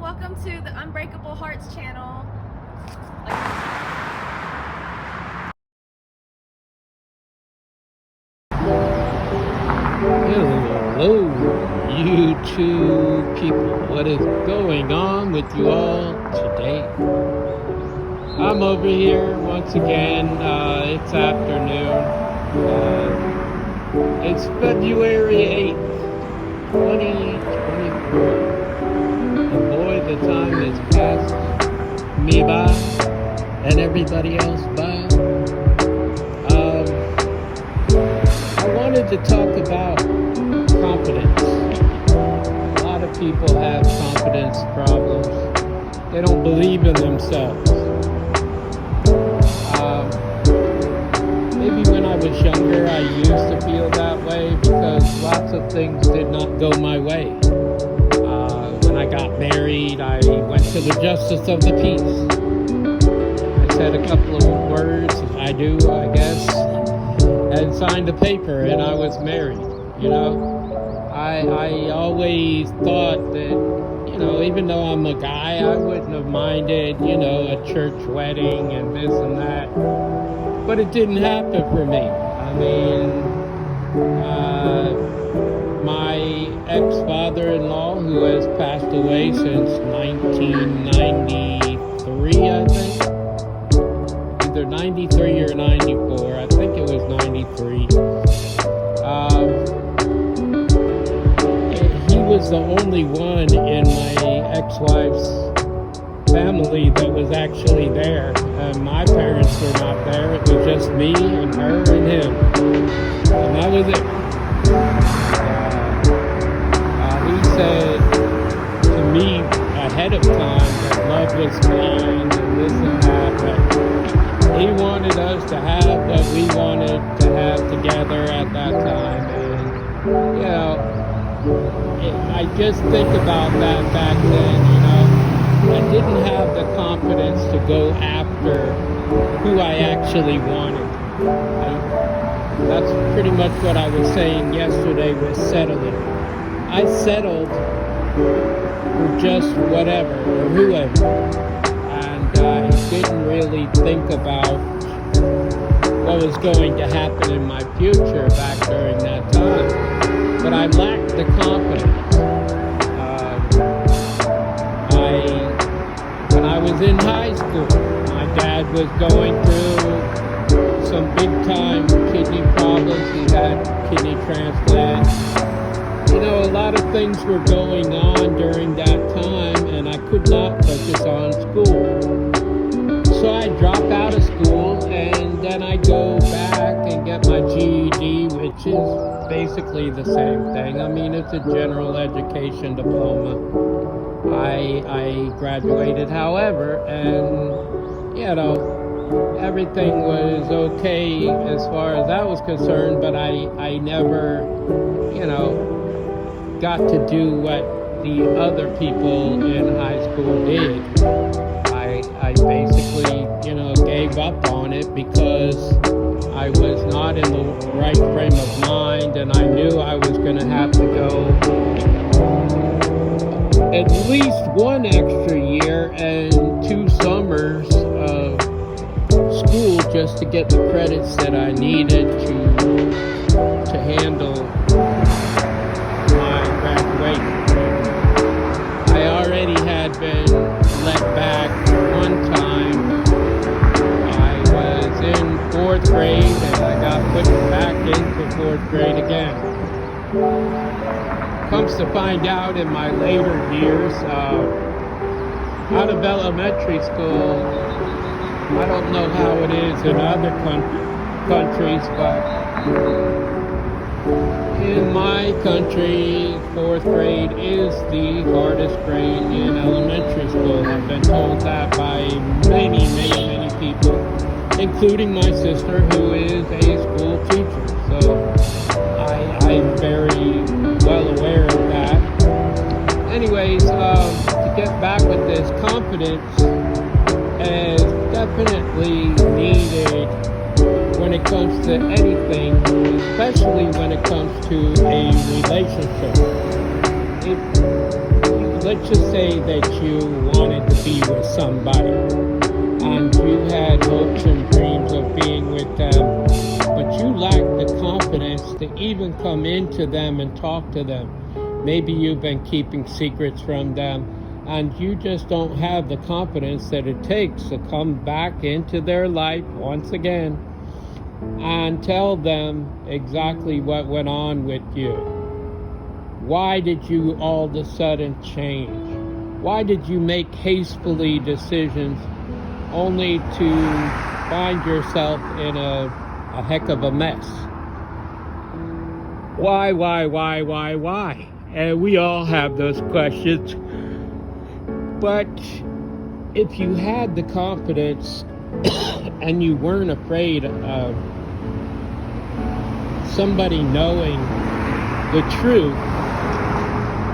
welcome to the Unbreakable Hearts channel. Hello, YouTube people. What is going on with you all today? I'm over here once again. It's afternoon. It's February 8th, 2024. And boy, the time has passed me by and everybody else by. I wanted to talk about confidence. A lot of people have confidence problems. They don't believe in themselves. Maybe when I was younger, I used to feel that way because lots of things did not go my way. When I got married, I went to the justice of the peace. I said a couple of words, I do, I guess, and signed a paper, and I was married. You know, I always thought that, you know, even though I'm a guy, I wouldn't have minded, you know, a church wedding and this and that. But it didn't happen for me. I mean, my ex-father-in-law, who has passed away since 1993, I think. Either 93 or 94. I think it was 93. He was the only one in my ex-wife's family that was actually there. My parents were not there. It was just me and her and him. And that was it. He said to me ahead of time that love was blind and this and that, but he wanted us to have what we wanted to have together at that time. And, you know, I just think about that back then, you know. I didn't have the confidence to go after who I actually wanted. That's pretty much what I was saying yesterday with settling. I settled for just whatever or whoever. And I didn't really think about what was going to happen in my future back during that time. But I lacked the confidence. When I was in high school, my dad was going through some big-time kidney problems. He had kidney transplants. You know, a lot of things were going on during that time, and I could not focus on school. So I dropped out of school, and then I go back and get my GED, which is basically the same thing. I mean, it's a general education diploma. I graduated, however, and, you know, everything was okay as far as that was concerned, but I never, you know, got to do what the other people in high school did. I basically, you know, gave up on it because I was not in the right frame of mind, and I knew I was going to have to go at least one extra year and 2 summers of school just to get the credits that I needed to handle my graduation. I already had been let back one time. I was in 4th grade and I got put back into 4th grade again. Comes to find out in my later years, out of elementary school, I don't know how it is in other countries, but in my country, 4th grade is the hardest grade in elementary school. I've been told that by many people, including my sister, who is a school teacher. So I'm very well aware of that. Anyways, to get back with this, confidence is definitely needed when it comes to anything, especially when it comes to a relationship. If you let's just say that you wanted to be with somebody and you had hopes and dreams of being with them, but you lacked the confidence to even come into them and talk to them. Maybe you've been keeping secrets from them, and you just don't have the confidence that it takes to come back into their life once again and tell them exactly what went on with you. Why did you all of a sudden change? Why did you make hastily decisions only to find yourself in a heck of a mess? Why? And we all have those questions. But if you had the confidence and you weren't afraid of somebody knowing the truth,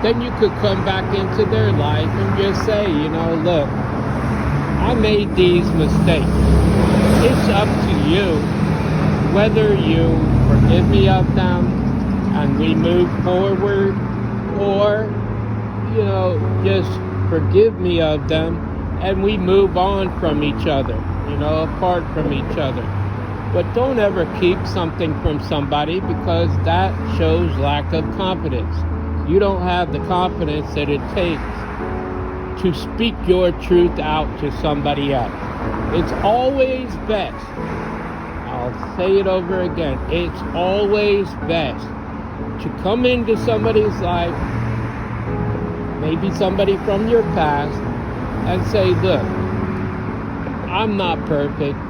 then you could come back into their life and just say, look, I made these mistakes. It's up to you whether you forgive me of them and we move forward, or, just forgive me of them and we move on from each other, apart from each other. But don't ever keep something from somebody, because that shows lack of confidence. You don't have the confidence that it takes to speak your truth out to somebody else. It's always best. I'll say it over again. It's always best to come into somebody's life, maybe somebody from your past, and say, look, I'm not perfect.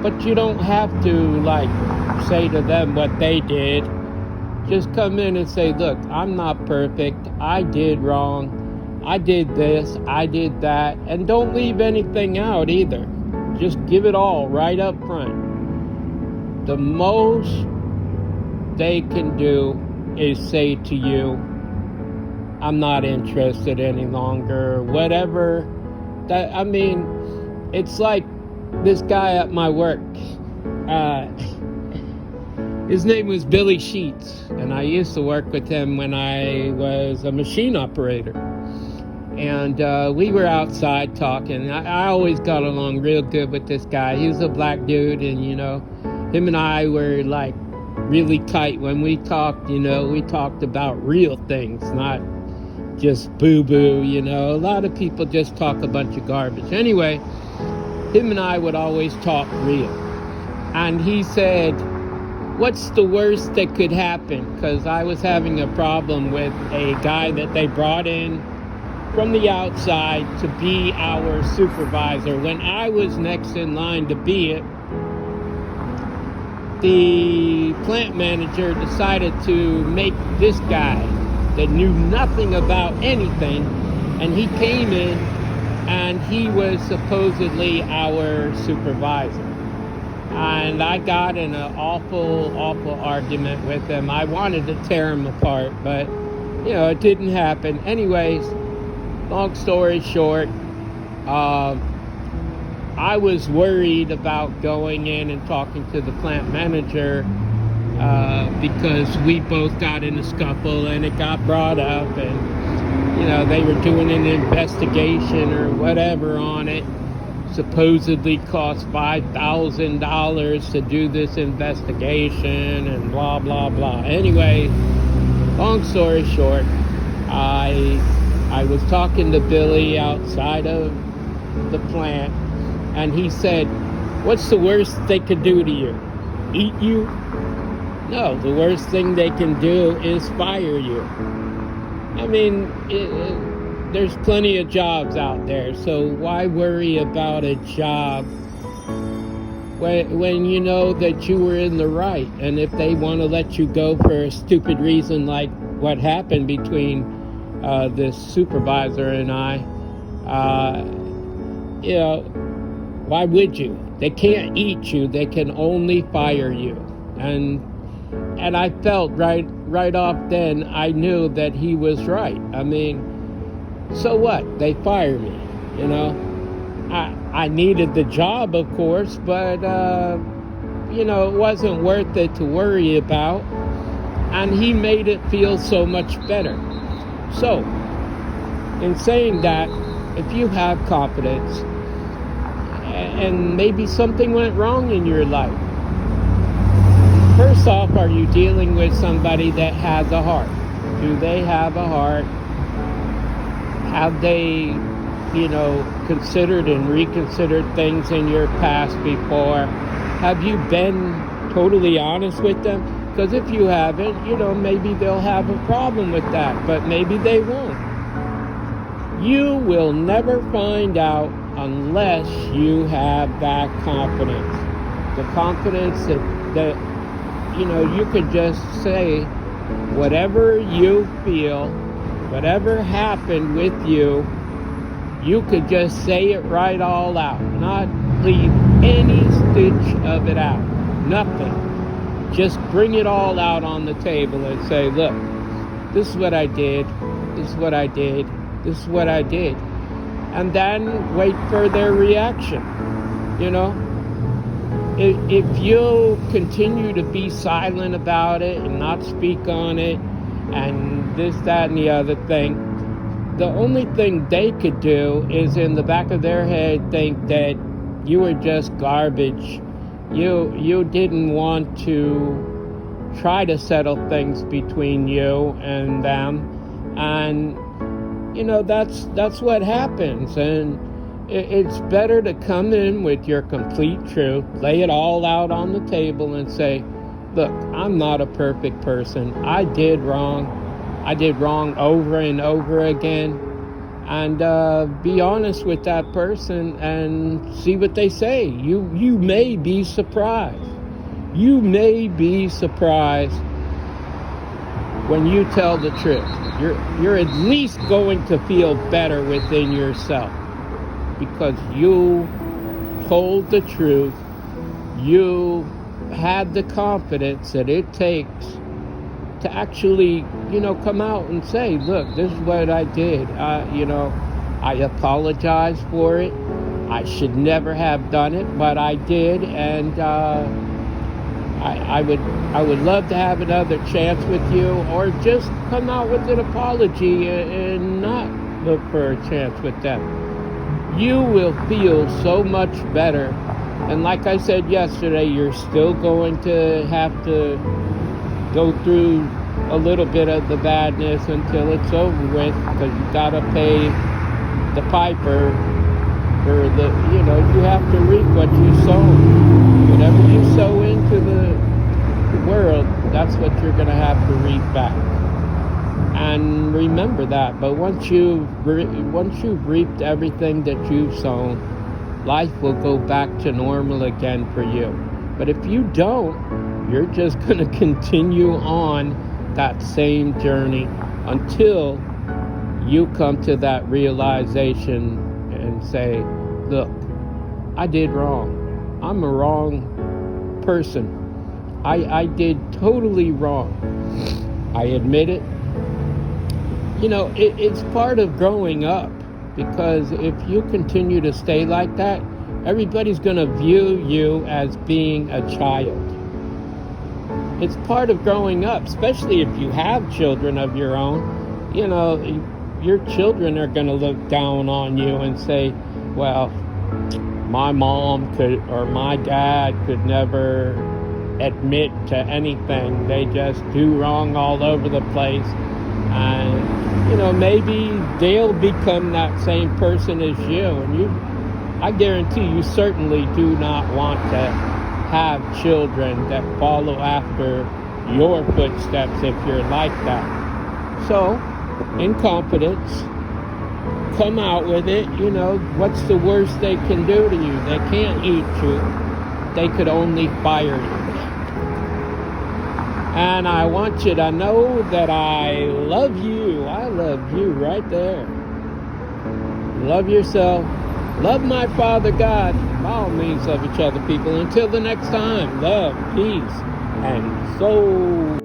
But you don't have to say to them what they did. Just come in and say, look, I'm not perfect. I did wrong. I did this. I did that. And don't leave anything out either. Just give it all right up front. The most they can do is say to you, I'm not interested any longer. Whatever. It's like this guy at my work. His name was Billy Sheets, and I used to work with him when I was a machine operator. And we were outside talking. I always got along real good with this guy. He was a black dude, and him and I were really tight. When we talked, we talked about real things, not just boo-boo. A lot of people just talk a bunch of garbage. Anyway, him and I would always talk real. And he said, what's the worst that could happen? Because I was having a problem with a guy that they brought in from the outside to be our supervisor. When I was next in line to be it, the plant manager decided to make this guy that knew nothing about anything, and he came in and he was supposedly our supervisor. And I got in an awful argument with him. I wanted to tear him apart, but, it didn't happen. Anyways, long story short, I was worried about going in and talking to the plant manager because we both got in a scuffle and it got brought up, and they were doing an investigation or whatever on it. Supposedly cost $5,000 to do this investigation and blah blah blah. Anyway, long story short, I was talking to Billy outside of the plant, and he said, what's the worst they could do to you? Eat you? No, the worst thing they can do is fire you. There's plenty of jobs out there, so why worry about a job when you know that you were in the right? And if they want to let you go for a stupid reason like what happened between this supervisor and I, why would you? They can't eat you, they can only fire you. And I felt right off then, I knew that he was right. So what? They fired me, I needed the job, of course, but, it wasn't worth it to worry about. And he made it feel so much better. So, in saying that, if you have confidence and maybe something went wrong in your life, first off, are you dealing with somebody that has a heart? Do they have a heart? Have they, considered and reconsidered things in your past before? Have you been totally honest with them? Because if you haven't, maybe they'll have a problem with that, but maybe they won't. You will never find out unless you have that confidence. The confidence that you could just say whatever you feel, whatever happened with you, you could just say it right all out, not leave any stitch of it out, nothing. Just bring it all out on the table and say, look, this is what I did, this is what I did, this is what I did. And then wait for their reaction, If you continue to be silent about it and not speak on it and this, that, and the other thing, the only thing they could do is in the back of their head think that you were just garbage. You didn't want to try to settle things between you and them. And, that's what happens. And it's better to come in with your complete truth, lay it all out on the table and say, look, I'm not a perfect person. I did wrong. I did wrong over and over again. And be honest with that person and see what they say. You may be surprised. You may be surprised when you tell the truth. You're at least going to feel better within yourself because you told the truth. You had the confidence that it takes to actually, come out and say, look, this is what I did. I apologize for it. I should never have done it, but I did. And I would love to have another chance with you, or just come out with an apology and not look for a chance with them. You will feel so much better. And like I said yesterday, you're still going to have to go through a little bit of the badness until it's over with, because you got to pay the piper for the, you have to reap what you sow. Whatever you sow into the world, that's what you're going to have to reap back. And remember that. But once you've reaped everything that you've sown, life will go back to normal again for you. But if you don't, you're just going to continue on that same journey until you come to that realization and say, look, I did wrong. I'm a wrong person. I did totally wrong. I admit it. It's part of growing up, because if you continue to stay like that, everybody's going to view you as being a child. It's part of growing up, especially if you have children of your own. Your children are going to look down on you and say, well, my mom could, or my dad could never admit to anything. They just do wrong all over the place. And, maybe they'll become that same person as you. And I guarantee you certainly do not want to have children that follow after your footsteps if you're like that. So, in confidence, come out with it. What's the worst they can do to you? They can't eat you. They could only fire you. And I want you to know that I love you. I love you right there. Love yourself. Love my Father God. By all means, love each other, people. Until the next time, love, peace, and soul.